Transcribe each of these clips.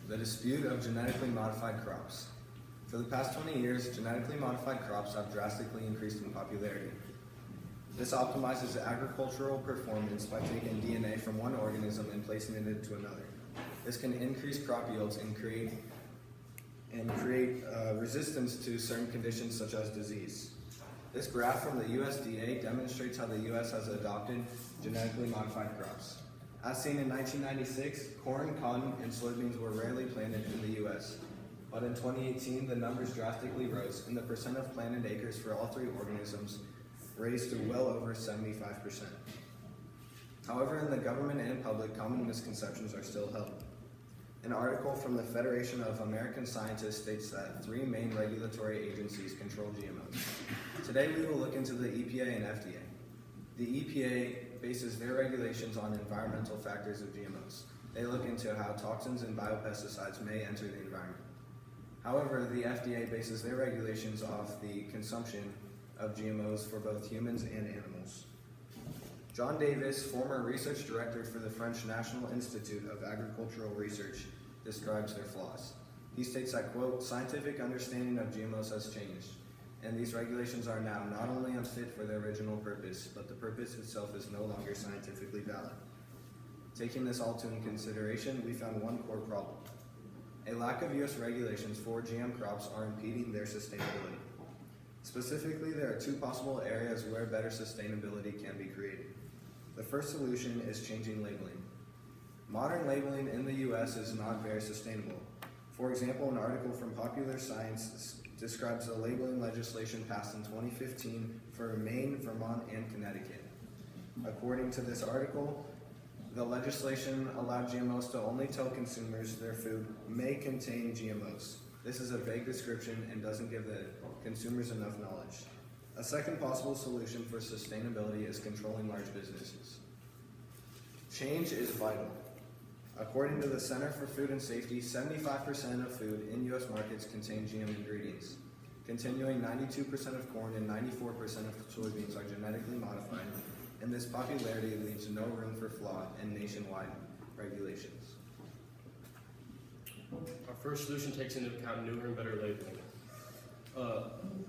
The dispute of genetically modified crops. For the past 20 years, genetically modified crops have drastically increased in popularity. This optimizes agricultural performance by taking DNA from one organism and placing it into another. This can increase crop yields and create resistance to certain conditions such as disease. This graph from the USDA demonstrates how the U.S. has adopted genetically modified crops. As seen in 1996, corn, cotton, and soybeans were rarely planted in the U.S. But in 2018, the numbers drastically rose, and the percent of planted acres for all three organisms raised to well over 75%. However, in the government and public, common misconceptions are still held. An article from the Federation of American Scientists states that 3 main regulatory agencies control GMOs. Today we will look into the EPA and FDA. The EPA bases their regulations on environmental factors of GMOs. They look into how toxins and biopesticides may enter the environment. However, the FDA bases their regulations off the consumption of GMOs for both humans and animals. John Davis, former research director for the French National Institute of Agricultural Research, describes their flaws. He states that, quote, "Scientific understanding of GMOs has changed, and these regulations are now not only unfit for their original purpose, but the purpose itself is no longer scientifically valid." Taking this all into consideration, we found one core problem. A lack of U.S. regulations for GM crops are impeding their sustainability. Specifically, there are 2 possible areas where better sustainability can be created. The first solution is changing labeling. Modern labeling in the U.S. is not very sustainable. For example, an article from Popular Science describes the labeling legislation passed in 2015 for Maine, Vermont, and Connecticut. According to this article, the legislation allowed GMOs to only tell consumers their food may contain GMOs. This is a vague description and doesn't give the consumers enough knowledge. A second possible solution for sustainability is controlling large businesses. Change is vital. According to the Center for Food and Safety, 75% of food in U.S. markets contain GM ingredients. Continuing, 92% of corn and 94% of soybeans are genetically modified, and this popularity leaves no room for flaw in nationwide regulations. Our first solution takes into account newer and better labeling.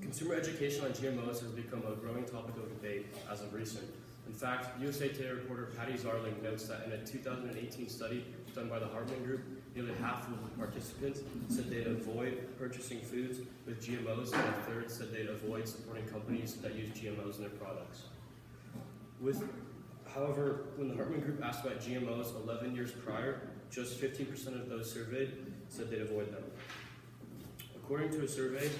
Consumer education on GMOs has become a growing topic of debate as of recent. In fact, USA Today reporter Patty Zarling notes that in a 2018 study done by the Hartman Group, nearly half of the participants said they'd avoid purchasing foods with GMOs, and a third said they'd avoid supporting companies that use GMOs in their products. However, when the Hartman Group asked about GMOs 11 years prior, just 15% of those surveyed said they'd avoid them. According to a survey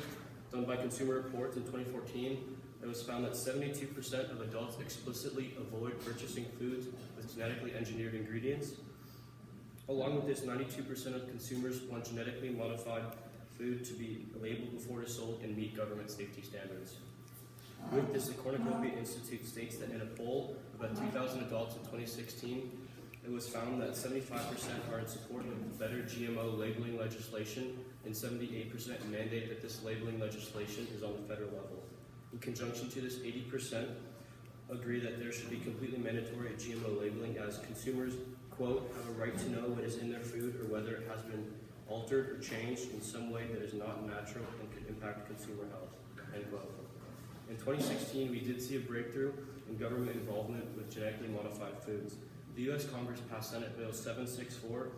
done by Consumer Reports in 2014, it was found that 72% of adults explicitly avoid purchasing foods with genetically engineered ingredients. Along with this, 92% of consumers want genetically modified food to be labeled before it is sold and meet government safety standards. With this, the Cornucopia Institute states that in a poll of about 2,000 adults in 2016, it was found that 75% are in support of better GMO labeling legislation, and 78% mandate that this labeling legislation is on the federal level. In conjunction to this, 80% agree that there should be completely mandatory GMO labeling, as consumers, quote, have a right to know what is in their food or whether it has been altered or changed in some way that is not natural and could impact consumer health, end quote. In 2016, we did see a breakthrough in government involvement with genetically modified foods. The U.S. Congress passed Senate Bill 764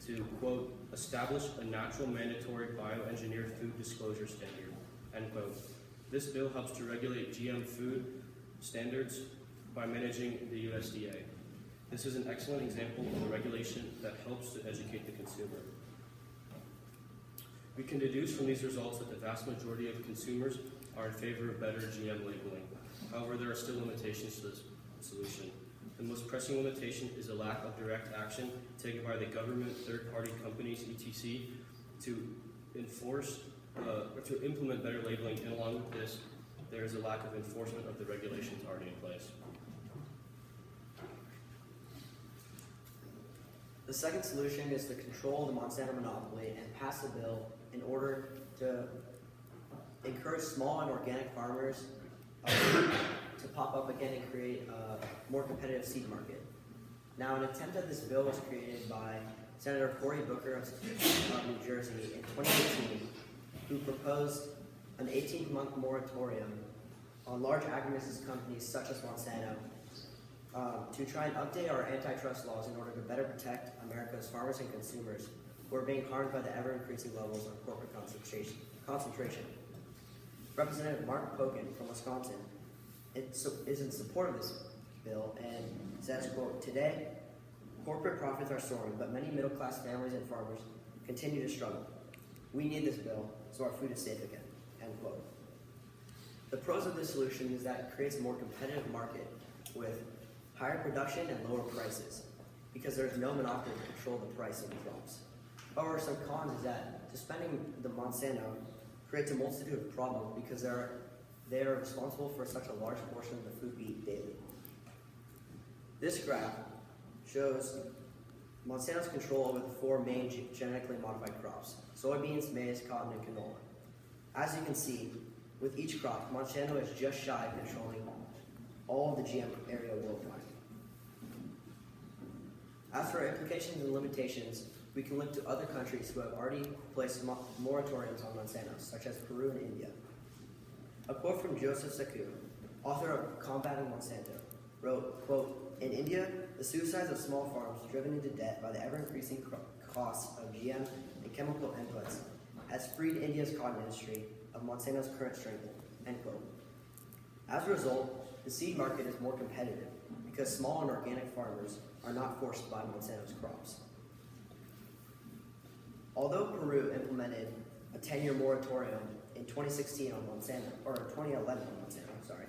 to, quote, establish a natural mandatory bioengineered food disclosure standard, end quote. This bill helps to regulate GM food standards by managing the USDA. This is an excellent example of a regulation that helps to educate the consumer. We can deduce from these results that the vast majority of consumers are in favor of better GM labeling. However, there are still limitations to this solution. The most pressing limitation is a lack of direct action taken by the government, third-party companies, etc., to enforce or to implement better labeling, and along with this, there is a lack of enforcement of the regulations already in place. The second solution is to control the Monsanto monopoly and pass a bill in order to encourage small and organic farmers to pop up again and create a more competitive seed market. Now, an attempt at this bill was created by Senator Cory Booker of New Jersey in 2018, who proposed an 18-month moratorium on large agribusiness companies such as Monsanto to try and update our antitrust laws in order to better protect America's farmers and consumers who are being harmed by the ever-increasing levels of corporate concentration. Representative Mark Pocan from Wisconsin is in support of this bill and says, quote, "Today, corporate profits are soaring, but many middle-class families and farmers continue to struggle. We need this bill so our food is safe again," end quote. The pros of this solution is that it creates a more competitive market with higher production and lower prices because there is no monopoly to control the price of the crops. However, some cons is that suspending the Monsanto creates a multitude of problems because they are responsible for such a large portion of the food we eat daily. This graph shows Monsanto's control over the four main genetically modified crops: soybeans, maize, cotton, and canola. As you can see, with each crop, Monsanto is just shy of controlling all of the GM area worldwide. As for implications and limitations, we can look to other countries who have already placed moratoriums on Monsanto, such as Peru and India. A quote from Joseph Saku, author of Combating Monsanto, wrote, quote, "In India, the suicides of small farms driven into debt by the ever-increasing costs of GM and chemical inputs has freed India's cotton industry of Monsanto's current strength," end quote. As a result, the seed market is more competitive because small and organic farmers are not forced to buy Monsanto's crops. Although Peru implemented a 10-year moratorium in 2016 on Monsanto, or 2011 on Monsanto, sorry,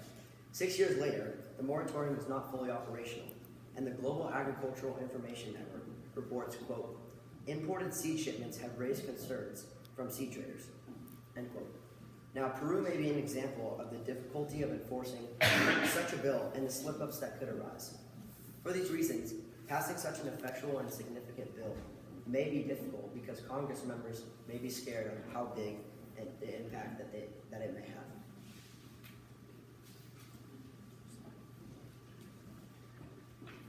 6 years later, the moratorium was not fully operational, and the Global Agricultural Information Network reports, quote, "Imported seed shipments have raised concerns from seed traders," end quote. Now, Peru may be an example of the difficulty of enforcing such a bill and the slip-ups that could arise. For these reasons, passing such an effectual and significant bill may be difficult because Congress members may be scared of how big and the impact that it may have.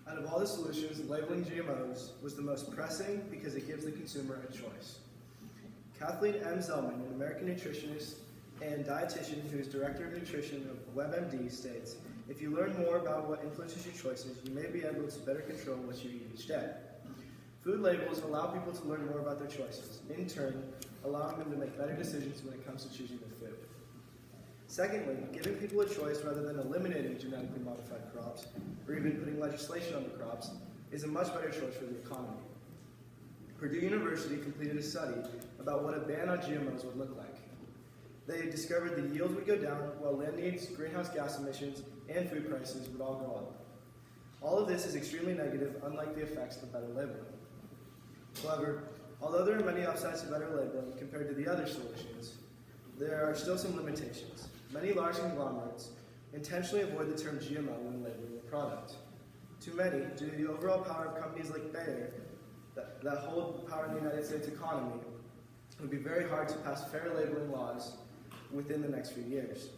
Out of all the solutions, labeling GMOs was the most pressing because it gives the consumer a choice. Kathleen M. Zellman, an American nutritionist and dietitian who is director of nutrition of WebMD, states, "If you learn more about what influences your choices, you may be able to better control what you eat each day." Food labels allow people to learn more about their choices, in turn, allowing them to make better decisions when it comes to choosing their food. Secondly, giving people a choice rather than eliminating genetically modified crops, or even putting legislation on the crops, is a much better choice for the economy. Purdue University completed a study about what a ban on GMOs would look like. They discovered the yields would go down, while land needs, greenhouse gas emissions, and food prices would all go up. All of this is extremely negative, unlike the effects of better labeling. However, although there are many upsides to better labeling compared to the other solutions, there are still some limitations. Many large conglomerates intentionally avoid the term GMO when labeling a product. Too many, due to the overall power of companies like Bayer that hold power in the United States economy, it would be very hard to pass fair labeling laws within the next few years.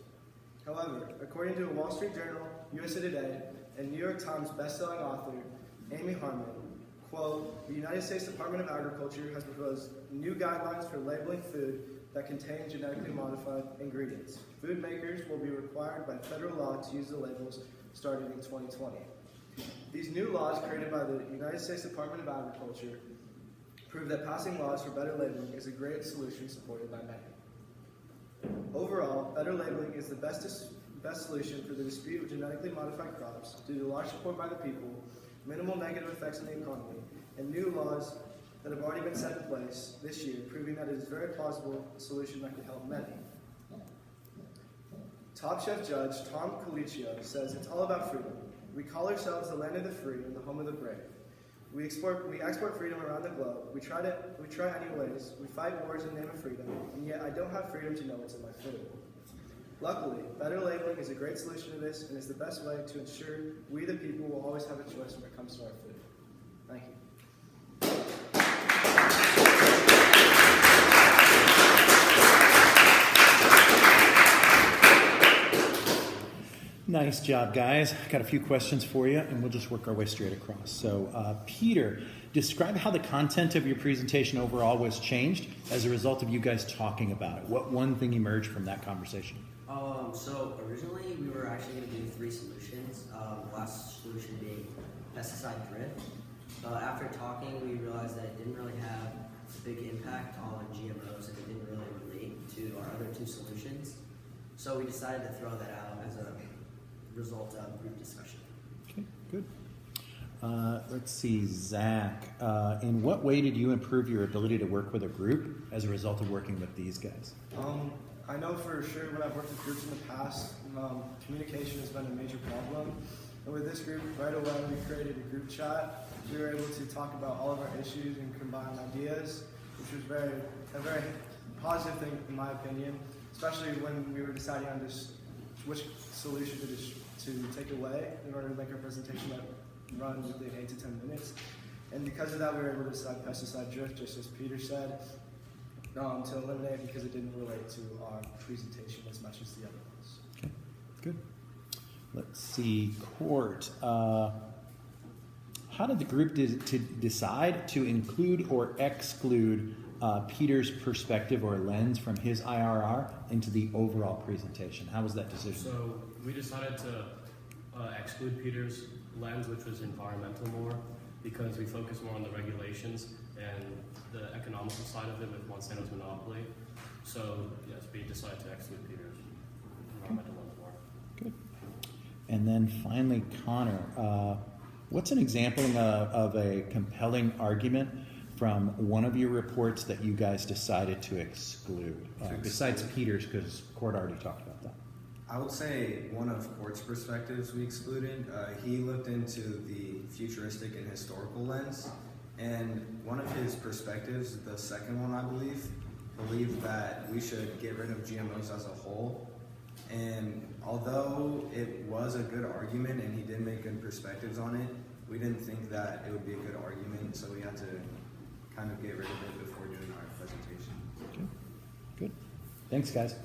However, according to a Wall Street Journal, USA Today, and New York Times bestselling author Amy Harmon, quote, "The United States Department of Agriculture has proposed new guidelines for labeling food that contain genetically modified ingredients. Food makers will be required by federal law to use the labels starting in 2020. These new laws created by the United States Department of Agriculture prove that passing laws for better labeling is a great solution supported by many. Overall, better labeling is the best solution for the dispute of genetically modified crops due to large support by the people, minimal negative effects on the economy, and new laws that have already been set in place this year, proving that it is a very plausible solution that can help many." Top Chef Judge Tom Colicchio says, "It's all about freedom. We call ourselves the land of the free and the home of the brave. We export freedom around the globe. We try anyways. We fight wars in the name of freedom, and yet I don't have freedom to know what's in my food." Luckily, better labeling is a great solution to this and is the best way to ensure we the people will always have a choice when it comes to our food. Thank you. Nice job, guys. Got a few questions for you, and we'll just work our way straight across. So, Peter, describe how the content of your presentation overall was changed as a result of you guys talking about it. What one thing emerged from that conversation? So originally we were actually going to do 3 solutions. The last solution being pesticide drift. After talking, we realized that it didn't really have a big impact on GMOs and it didn't really relate to our other 2 solutions. So we decided to throw that out as a result of group discussion. Okay, good. Let's see, Zach. In what way did you improve your ability to work with a group as a result of working with these guys? I know for sure when I've worked with groups in the past, communication has been a major problem. And with this group, right away we created a group chat. We were able to talk about all of our issues and combine ideas, which was a very positive thing in my opinion, especially when we were deciding on which solution to take away in order to make our presentation run within 8 to 10 minutes. And because of that, we were able to decide pesticide drift, just as Peter said, to eliminate because it didn't relate to our presentation as much as the other ones. Okay, good. Let's see, Court. How did the group decide to include or exclude Peter's perspective or lens from his IRR into the overall presentation? How was that decision? So we decided to exclude Peter's lens, which was environmental more, because we focus more on the regulations and the economical side of it with Monsanto's monopoly. So yes, we decided to exclude Peter's environmental lens more. Good. And then finally, Connor, what's an example of a compelling argument from one of your reports that you guys decided to exclude? Besides Peter's, because Court already talked about that. I would say one of Court's perspectives we excluded. He looked into the futuristic and historical lens, and one of his perspectives, the second one I believed that we should get rid of GMOs as a whole. And although it was a good argument and he did make good perspectives on it, we didn't think that it would be a good argument, so we had to kind of get rid of it before doing our presentation. Okay. Good. Thanks, guys.